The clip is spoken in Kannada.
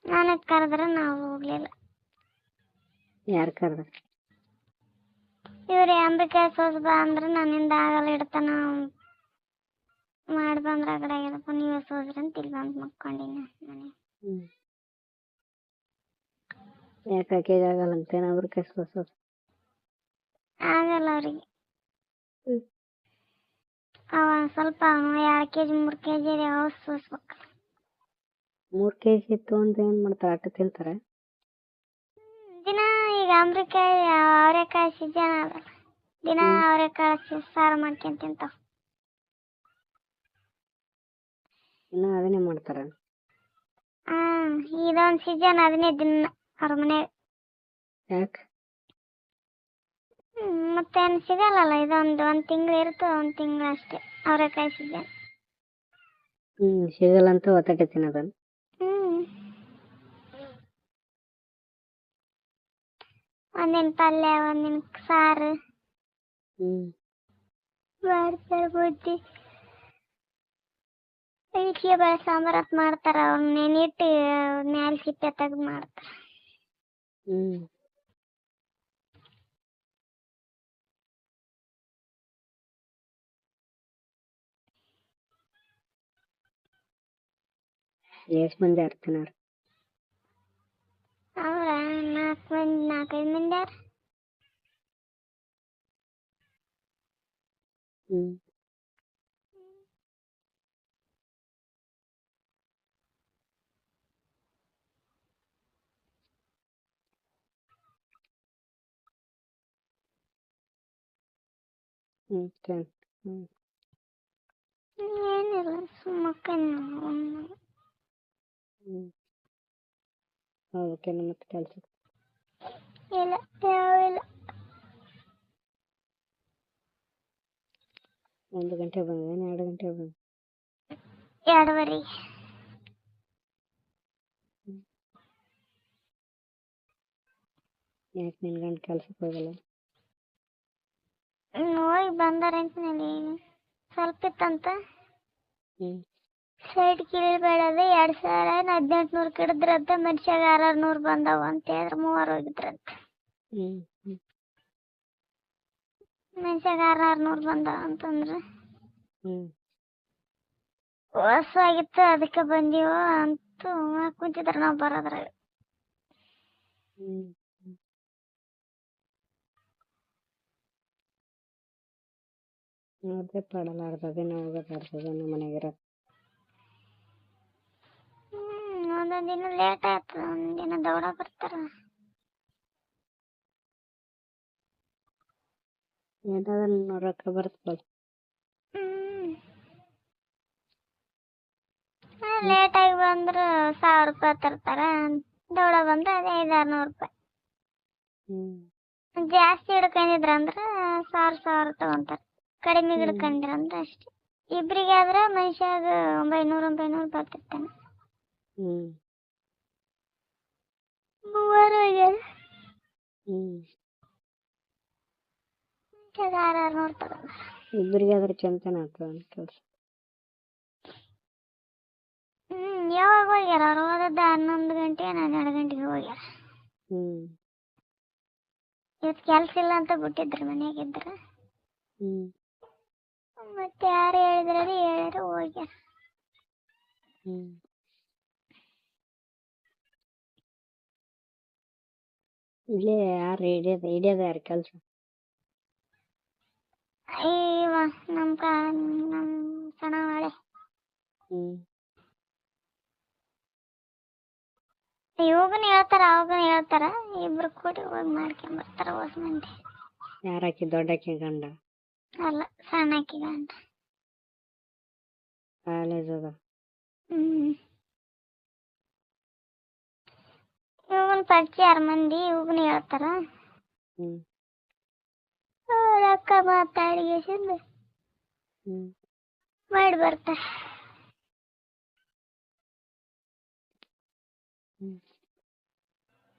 ನಾನು ಕರೆದ್ರೆ ನಾವು ಹೋಗ್ಲಿಲ್ಲ. ಯಾರು ಕರೆದ್ರ? ಇವ್ರಿ ಅಂಬಿಕೆ ಸೋಸ್ ಬಾ ಅಂದ್ರೆ ನನ್ನಿಂದ ಆಗಲ್ಲ, ಇಡ್ತಾನ ಮಾಡಿ ಬಂದ್ರೆ ಆ ಕಡೆ ಆಗ್ಯದಪ್ಪ, ನೀವೇ ಸೋಸ್ರಿ ಅಂತ ಇಲ್ಲಿ ಬಂದು ಮಕ್ಕೊಂಡಿನಿ ಮನೆ. ಯಾಕೆ ಆಕೆಗೆ ಆಗಲ್ಲ ಅಂತೇನ ಅವ್ರ ಕೈ ಸೋಸೋದು? ಆಗಲ್ಲ ಅವ್ರಿಗೆ. ಅವ ಸ್ವಲ್ಪ 2 kg 3 kg ಯಾವ ಸೋಸ್ಬೇಕಲ್ಲ. 3 kg ಇತ್ತು ಅಂದ್ರೆ ಏನ್ ಮಾಡ್ತಾರ? ಆಟ ತಿಂತಾರ ದಿನ. ಈಗ ಅಂಬ್ರಿಕಾಯಿ ಅವರೆಕಾಯಿ ಸೀಜನ್ ಅದಲ್ಲ, ದಿನ ಅವರೆಕಾಯಿ ಸಾರು ಮಾಡ್ಕೊಂಡ್ ತಿಂತಾವ. ಇನ್ನ ಅದನ್ನೇ ಮಾಡ್ತಾರ? ಇದೊಂದು ಸೀಜನ್ ಅದನ್ನೇ ದಿನ ಅವ್ರ ಮನೆಯಾಗ. ಯಾಕೆ? ಮತ್ತೇನು ಸಿಗಲ್ಲಲ್ಲ, ಇದೊಂದು 1 ತಿಂಗಳು ಇರ್ತದೆ, 1 ತಿಂಗಳು ಅಷ್ಟೇ ಅವರೆಕಾಯಿ ಸೀಜನ್. ಸಿಗಲ್ಲ ಅಂತ ಒತ್ತಾಟೆ ತಿನ್ನೋದನ್ನ. ಒಂದಿನ ಪಲ್ಯ, ಒಂದಿನ ಸಾರು ಮಾಡ್ತಾರೆ. ಬುದ್ಧಿ ಇಡ್ಲಿ ಬೇಳೆ ಸಾಂಬಾರು ಅಂತ ಮಾಡ್ತಾರ, ಅವ್ನ ನೆನಿಟ್ಟು ಮ್ಯಾಲ ಸಿಪ್ಪೆ ತೆಗ್ದು ಮಾಡ್ತಾರ. ಎಷ್ಟು ಮಂದಿ ಆಡ್ತಿನಾರ? ಅವ್ರ 4-5 ಮಂದಿ ಯಾರ. ಏನಿಲ್ಲ, ಸುಮ್ಮನೆ ಹೋಗ್ಬೇಕೇನು ಮತ್ತೆ ಕೆಲಸ? ಇಲ್ಲ, ಯಾವಿಲ್ಲ. 1 ಗಂಟೆ ಬಂದೇನು 2 ಗಂಟೆ ಬಂದ? 2:30. ಯಾಕೆ ನಿನ್ನ ಗಂಡ ಕೆಲ್ಸಕ್ಕೆ ಹೋಗಲ್ಲ? ಹೋಗಿ ಬಂದಾರಂತನಲ್ಲಿ ಸ್ವಲ್ಪ ಇತ್ತಂತ. ಸೈಡ್ ಕಿಳಿಬೇಡದೆ 2,1800 ಕಿಡಿದ್ರಂತ, ಮನುಷ್ಯಾಗ 600 ಬಂದವ ಅಂತ ಹೇಳಿದ್ರೆ 3 ಹೋಗಿದ್ರಂತ. ಮನುಷ್ಯಾಗ 600 ಬಂದವ ಅಂತಂದ್ರೆ ಹೊಸಾಗಿತ್ತು, ಅದಕ್ಕೆ ಬಂದೀವ ಅಂತೂ ಕುಂತಿದ್ರ ನಾವು ಬರೋದ್ರಾಗ. ನೋಡ್ದೆ ಪಡಲಾರ್ದದೇನೋ ಹೋಗೋದಾಡ್ತದೇನೋ ಮನೆಗಿರ. ಒಂದೊಂದು ದಿನ ಲೇಟ್ ಆಯ್ತು, ಒಂದಿನ ದೌಡ ಬರ್ತಾರ. ಏನಾದ್ರೂ ರೊಕ್ಕ ಬರ್ತಲ್ಲ. ಲೇಟ್ ಆಗಿ ಬಂದ್ರೆ 1000 ರೂಪಾಯಿ ತರ್ತಾರ, ದೌಡ ಬಂದ್ರೆ ಅದೇ 500-600 ರೂಪಾಯಿ. ಜಾಸ್ತಿ ಹಿಡ್ಕೊಂಡಿದ್ರ ಅಂದ್ರೆ 1000 ತಗೊಂತಾರ, ಕಡಿಮೆ ಹಿಡ್ಕೊಂಡಿರ ಅಂದ್ರೆ ಅಷ್ಟೇ. ಇಬ್ರಿಗೆ ಆದ್ರೆ ಮನುಷ್ಯಾಗ 900 ಬರ್ತಿರ್ತಾನೆ. 3 ಹೋಗ್ಯಾರ, 600 ತಗೊಂಡ್ರ. ಇಬ್ಬರಿಗೆ ಆದ್ರೆ ಚಂತನ ಆಗ್ತದ ಕೆಲಸ. ಯಾವಾಗ ಹೋಗ್ಯಾರ ಅವ್ರು? ಹೋದದ್ದು 11 ಗಂಟೆ 12 ಗಂಟೆಗೆ ಹೋಗ್ಯಾರ. ಇವತ್ತು ಕೆಲ್ಸ ಇಲ್ಲ ಅಂತ ಬಿಟ್ಟಿದ್ರು, ಮನೆಯಾಗಿದ್ರ. ಮತ್ತೆ ಯಾರು ಹೇಳ್ಯಾರ ಹೋಗ್ಯಾರ. ಇಲ್ಲೇ ಯಾರು ಹಿಡಿಯೋದು ಯಾರು ಕೆಲಸ? ನಮ್ ಸಣ್ಣವಾಳೆ. ಇವಾಗನ ಹೇಳ್ತಾರ, ಅವಾಗನ ಹೇಳ್ತಾರ, ಇಬ್ರು ಕೂಡಿ ಹೋಗಿ ಮಾಡ್ಕೊಂಡ್ ಬರ್ತಾರ. ಹೊಸ ಮಂದಿ. ಯಾರಾಕಿ? ದೊಡ್ಡಾಕಿ ಗಂಡ? ಅಲ್ಲ, ಸಣ್ಣಾಕಿ ಗಂಡ. ಕಾಲೇಜ್ ಅದ. ಇವಾಗನ ಪರಿಚಯ 6 ಮಂದಿ, ಇವಾಗನ ಹೇಳ್ತಾರ. ಅಕ್ಕ ಮಾತಾಡಿಗೆಸಿಂದ ಮಾಡಿ ಬರ್ತಾರ.